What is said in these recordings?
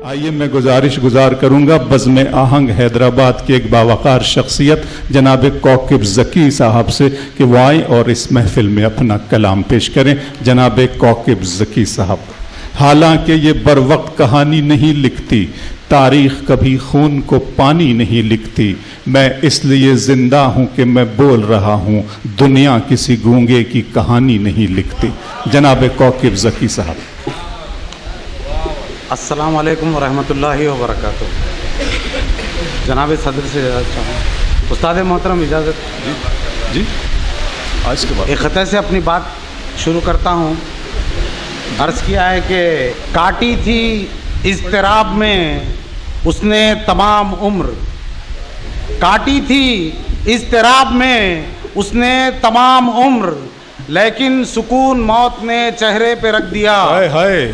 آئیے میں گزار کروں گا بزم آہنگ حیدرآباد کے ایک باوقار شخصیت جناب کوکب ذکی صاحب سے کہ وہ آئیں اور اس محفل میں اپنا کلام پیش کریں. جناب کوکب ذکی صاحب. حالانکہ یہ بر وقت کہانی نہیں لکھتی، تاریخ کبھی خون کو پانی نہیں لکھتی، میں اس لیے زندہ ہوں کہ میں بول رہا ہوں، دنیا کسی گونگے کی کہانی نہیں لکھتی. جناب کوکب ذکی صاحب. السلام علیکم ورحمۃ اللہ وبرکاتہ. جناب صدر سے استاد محترم اجازت جی آج کے بعد ایک خطے سے اپنی بات شروع کرتا ہوں. عرض کیا ہے کہ کاٹی تھی اضطراب میں اس نے تمام عمر، کاٹی تھی اضطراب میں اس نے تمام عمر، لیکن سکون موت نے چہرے پہ رکھ دیا. ہائے ہائے.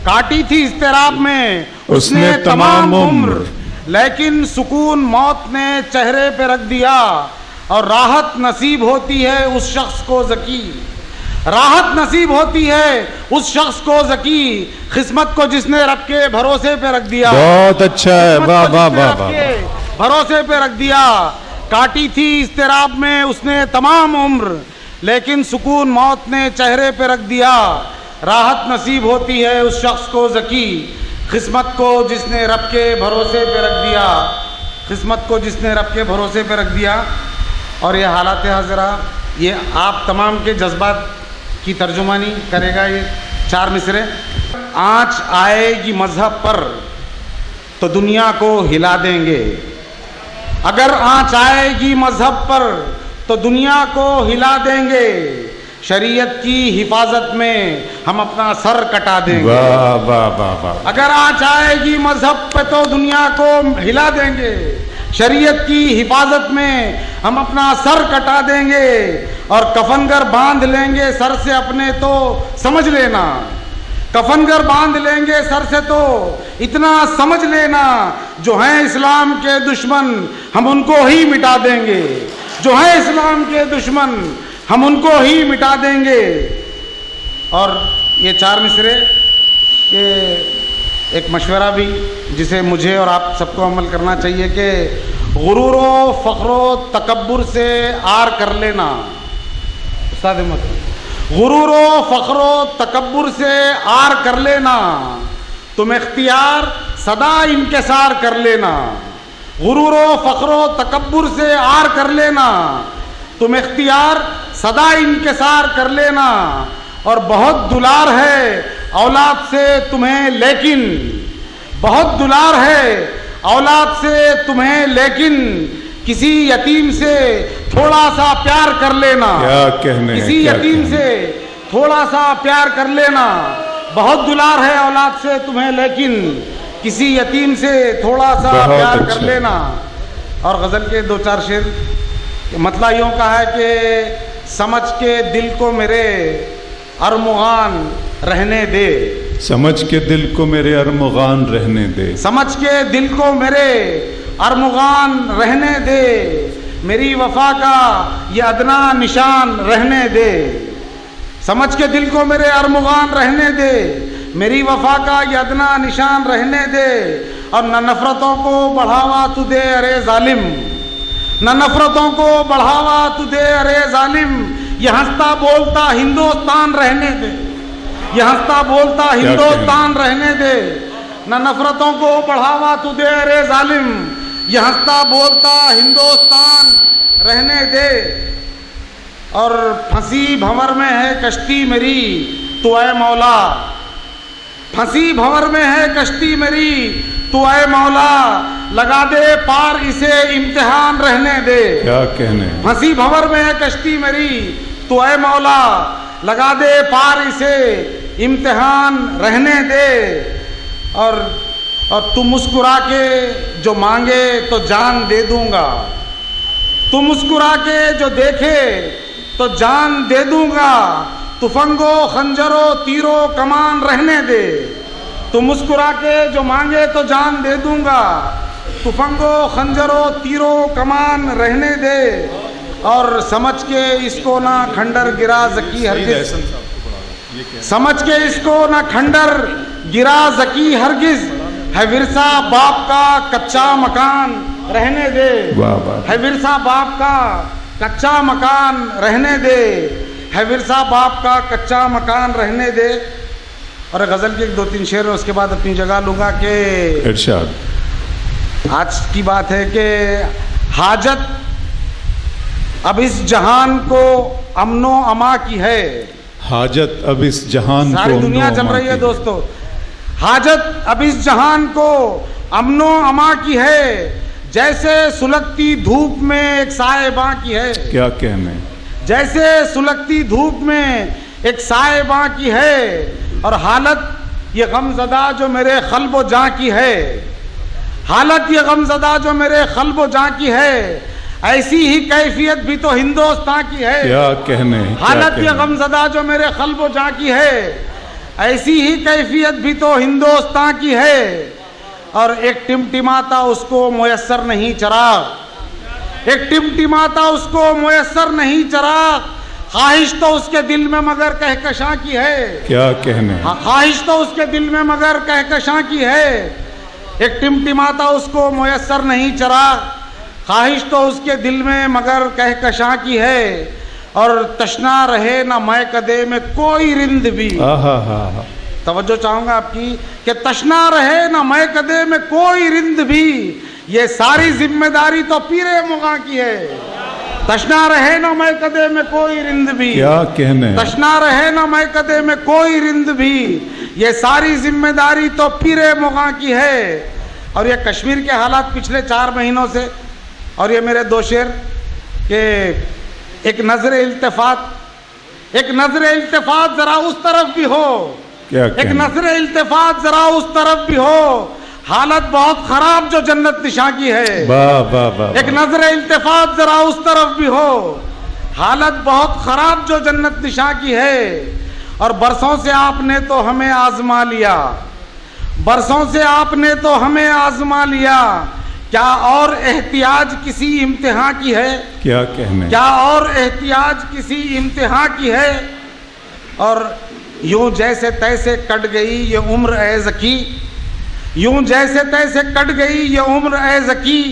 کاٹی تھی اضطراب میں اس نے تمام عمر، لیکن سکون موت نے چہرے پہ رکھ دیا. اور راحت نصیب ہوتی ہے اس شخص کو ذکی، راحت نصیب ہوتی ہے اس شخص کو ذکی، قسمت کو جس نے رب کے بھروسے پہ رکھ دیا. بہت اچھا ہے. واہ واہ واہ واہ. بھروسے پہ رکھ دیا. کاٹی تھی اضطراب میں اس نے تمام عمر، لیکن سکون موت نے چہرے پہ رکھ دیا. راحت نصیب ہوتی ہے اس شخص کو ذکی، قسمت کو جس نے رب کے بھروسے پہ رکھ دیا، قسمت کو جس نے رب کے بھروسے پہ رکھ دیا. اور یہ حالات حاضرہ، یہ آپ تمام کے جذبات کی ترجمانی کرے گا یہ 4 مصرے. آنچ آئے گی مذہب پر تو دنیا کو ہلا دیں گے، اگر آنچ آئے گی مذہب پر تو دنیا کو ہلا دیں گے، شریعت کی حفاظت میں ہم اپنا سر کٹا دیں گے. واہ واہ واہ واہ. اگر آنچ آئے گی مذہب پہ تو دنیا کو ہلا دیں گے، شریعت کی حفاظت میں ہم اپنا سر کٹا دیں گے. اور کفن گر باندھ لیں گے سر سے اپنے تو سمجھ لینا، کفن گر باندھ لیں گے سر سے تو اتنا سمجھ لینا، جو ہیں اسلام کے دشمن ہم ان کو ہی مٹا دیں گے، جو ہیں اسلام کے دشمن ہم ان کو ہی مٹا دیں گے. اور یہ 4 مصرے، یہ ایک مشورہ بھی جسے مجھے اور آپ سب کو عمل کرنا چاہیے کہ غرور و فخر و تکبر سے آر کر لینا. استاد محترم، غرور و فخر و تکبر سے آر کر لینا، تم اختیار سدا انکسار کر لینا. غرور و فخر و تکبر سے آر کر لینا، تم اختیار سدا انکسار کر لینا. اور بہت دلار ہے اولاد سے تمہیں لیکن، بہت دلار ہے اولاد سے تمہیں لیکن، کسی یتیم سے تھوڑا سا پیار کر لینا. کیا کہنے، کسی یتیم سے تھوڑا سا پیار کر لینا. بہت دلار ہے اولاد سے تمہیں لیکن، کسی یتیم سے تھوڑا سا پیار کر لینا. اور غزل کے 2-4 شعر، مطلب یوں کا ہے کہ سمجھ کے دل کو میرے ارمغان رہنے دے، سمجھ کے دل کو میرے ارمغان رہنے دے، سمجھ کے دل کو میرے ارمغان رہنے دے، میری وفا کا یہ ادنا نشان رہنے دے. سمجھ کے دل کو میرے ارمغان رہنے دے، میری وفا کا یہ ادنا نشان رہنے دے. اور نہ نفرتوں کو بڑھاوا تو دے ارے ظالم، نہ نفرتوں کو بڑھاوا تو دے ارے ظالم، یہ ہنستا بولتا ہندوستان رہنے دے، یہ ہنستا بولتا ہندوستان رہنے دے. نہ نفرتوں کو بڑھاوا تو دے ارے ظالم، یہ ہنستا بولتا ہندوستان رہنے دے. اور پھنسی بھنور میں ہے کشتی میری تو اے مولا، پھنسی بھنور میں ہے کشتی میری تو اے مولا، لگا دے پار اسے امتحان رہنے دے. کیا کہنے. پھنسی بھنور میں ہے کشتی میری تو اے مولا، لگا دے پار اسے امتحان رہنے دے. اور تم مسکرا کے جو مانگے تو جان دے دوں گا، تم مسکرا کے جو دیکھے تو جان دے دوں گا، تفنگو خنجرو تیرو کمان رہنے دے. تم مسکرا کے جو مانگے تو جان دے دوں گا، تفنگو خنجرو تیرو کمان رہنے دے. اور سمجھ کے اس کو نہ کھنڈر گرا ذکی ہرگز، سمجھ کے اس کو نہ کھنڈر گرا ذکی ہرگز، ہے ورثہ باپ کا کچا مکان رہنے دے، واہ واہ، ہے ورثہ باپ کا کچا مکان رہنے دے، ہے ورثہ باپ کا کچا مکان رہنے دے. اور غزل کے ایک دو تین شعر اس کے بعد اپنی جگہ لوں گا کہ ارشاد. آج کی بات ہے کہ حاجت اب اس جہان کو امن و اما کی ہے. حاجت اب اس جہان کو ساری دنیا چل رہی ہے دوستو. حاجت اب اس جہان کو امن و اما کی ہے، جیسے سلگتی دھوپ میں ایک سائباں کی ہے. کیا کہنے، جیسے سلگتی دھوپ میں ایک سائباں کی ہے، اور حالت یہ غم زدہ جو میرے قلب و جاں کی ہے. حالت یہ غم زدہ جو میرے قلب و جاں کی ہے، ایسی ہی کیفیت بھی تو ہندوستان کی ہے. کیا کہنے، حالت یہ غم زدہ جو میرے قلب و جاں کی ہے، ایسی ہی کیفیت بھی تو ہندوستان کی ہے. اور ایک ٹمٹماتا اس کو میسر نہیں چراغ، ایک ٹمٹماتا اس کو میسر نہیں چراغ، خواہش تو اس کے دل میں مگر کہکشاں کی ہے. کیا کہنے، خواہش تو اس کے دل میں مگر کہکشاں کی ہے. ایک ٹمٹماتا اس کو میسر نہیں چراغ، خواہش تو اس کے دل میں مگر کہکشاں کی ہے. اور تشنا رہے نہ میں کدے میں کوئی رند بھی. توجہ چاہوں گا آپ کی کہ تشنا رہے نہ میں کدے میں کوئی رند بھی، یہ ساری ذمہ داری تو پیر مغاں کی ہے. تشنا رہے نہ میں کدے میں کوئی رند بھی، کیا کہنے، تشنا رہے نہ میں کدے میں کوئی رند بھی، یہ ساری ذمہ داری تو پیر مغاں کی ہے. اور یہ کشمیر کے حالات پچھلے 4 مہینوں سے، اور یہ میرے 2 شعر کہ ایک نظر التفات، ایک نظر التفات ذرا اس طرف بھی ہو، ایک نظر التفات ذرا اس طرف بھی ہو، حالت بہت خراب جو جنت نشاں کی ہے. ایک نظر التفات ذرا اس طرف بھی ہو، حالت بہت خراب جو جنت نشاں کی ہے. اور برسوں سے آپ نے تو ہمیں آزما لیا، برسوں سے آپ نے تو ہمیں آزما لیا، کیا اور احتیاج کسی امتحان کی ہے. کیا کہنے، کیا اور احتیاج کسی امتحان کی ہے. اور یوں جیسے تیسے کٹ گئی یہ عمر اے ذکی، یوں جیسے تیسے کٹ گئی یہ عمر اے ذکی،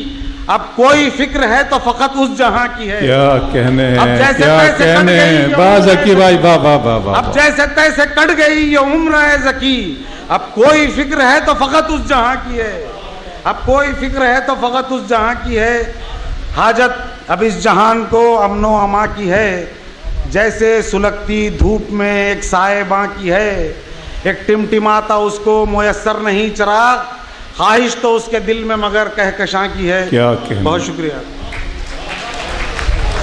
اب کوئی فکر ہے تو فقط اس جہاں کی ہے. کیا کہنے، اب جیسے کیا تیسے کٹ کہنے، گئی واہ ذکی بھائی، واہ واہ واہ واہ. اب جیسے تیسے کٹ گئی یہ عمر اے ذکی، اب کوئی فکر ہے تو فقط اس جہاں کی ہے. اب کوئی فکر ہے تو فقط اس جہاں کی ہے. حاجت اب اس جہان کو امن و اما کی ہے، جیسے سلگتی دھوپ میں ایک سائباں کی ہے. ایک ٹمٹماتا اس کو میسر نہیں چراغ، خواہش تو اس کے دل میں مگر کہکشاں کی ہے. کیا کہنے، بہت شکریہ.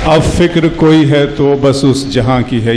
اب فکر کوئی ہے تو بس اس جہاں کی ہے.